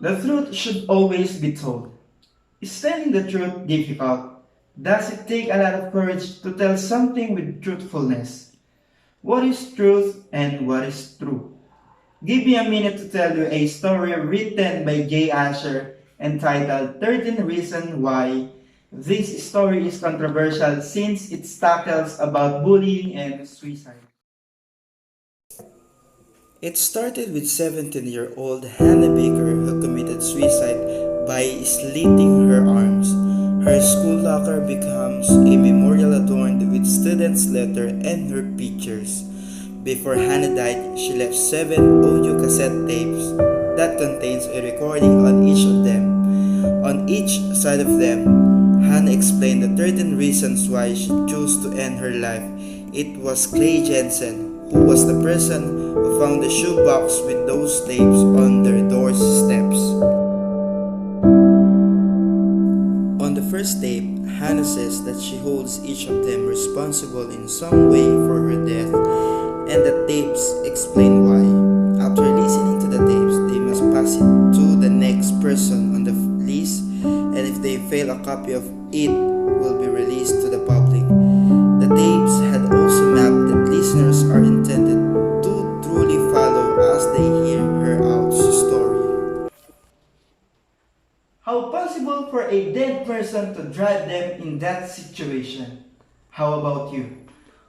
The truth should always be told. Is telling the truth difficult? Does it take a lot of courage to tell something with truthfulness? What is truth and what is true? Give me a minute to tell you a story written by Jay Asher entitled 13 Reasons Why. This story is controversial since it tackles about bullying and suicide. It started with 17-year-old Hannah Baker who committed suicide by slitting her arms. Her school locker becomes a memorial adorned with students' letters and her pictures. Before Hannah died, she left 7 audio cassette tapes that contains a recording on each of them. On each side of them, Hannah explained the 13 reasons why she chose to end her life. It was Clay Jensen, who was the person who found the shoebox with those tapes on their doorsteps. On the first tape, Hannah says that she holds each of them responsible in some way for her death, and the tapes explain why. After listening to the tapes, they must pass it to the next person on the list, and if they fail, a copy of it will be released to the public. The tapes had also mapped that listeners are intended to truly follow as they hear her out story. How possible for a dead person to drive them in that situation? How about you?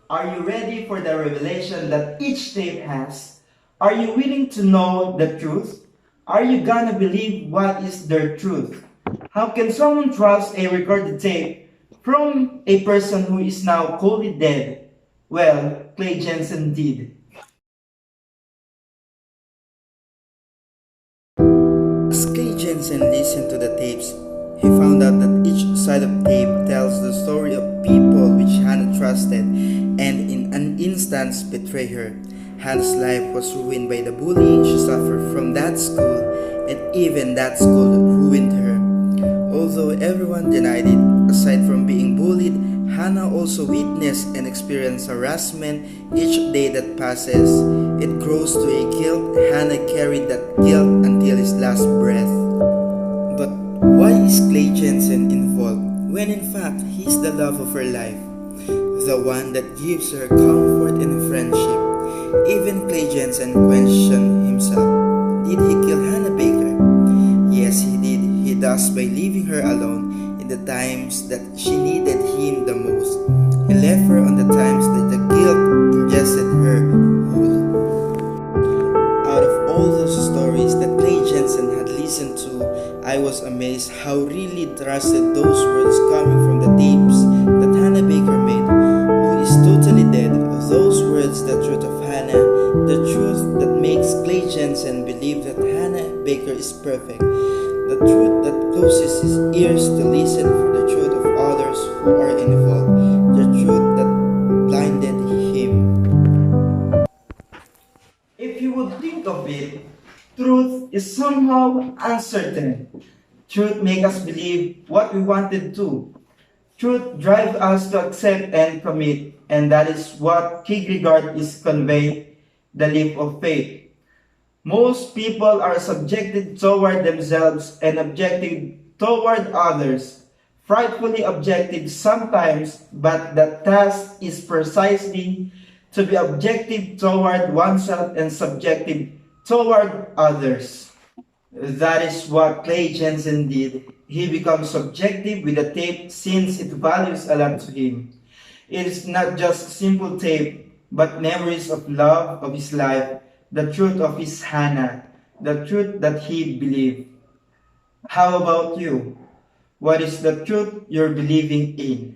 Are you ready for the revelation that each tape has? Are you willing to know the truth? Are you gonna believe what is their truth? How can someone trust a recorded tape from a person who is now coldly dead? Well, Clay Jensen did. As Clay Jensen listened to the tapes, he found out that each side of tape tells the story of people which Hannah trusted and in an instance betrayed her. Hannah's life was ruined by the bullying she suffered from that school, and even that school ruined her. Although everyone denied it, aside from being bullied, Hannah also witnessed and experienced harassment each day that passes. It grows to a guilt. Hannah carried that guilt until his last breath. But why is Clay Jensen involved when in fact he's the love of her life? The one that gives her comfort and friendship. Even Clay Jensen questioned himself. Did he kill Hannah Baker? Yes, he did. He does by leaving her alone in the times that she needed him the most. He left her on the times that the guilt ingested her whole. Out of all those stories that Clay Jensen had listened to, I was amazed how really trusted those words coming from the tapes that Hannah Baker made, who is totally dead. Those words, the truth of Hannah, the truth that makes Clay Jensen believe that Hannah Baker is perfect, the truth that closes his ears to listen for the truth of others who are involved, the truth that blinded him. If you would think of it, truth is somehow uncertain. Truth makes us believe what we wanted to. Truth drives us to accept and commit, and that is what Kierkegaard is conveying, the leap of faith. Most people are subjected toward themselves and objective toward others. Frightfully objective sometimes, but the task is precisely to be objective toward oneself and subjective toward others. That is what Clay Jensen did. He becomes subjective with the tape since it values a lot to him. It is not just simple tape, but memories of love of his life, the truth of his Hannah, the truth that he believed. How about you? What is the truth you're believing in?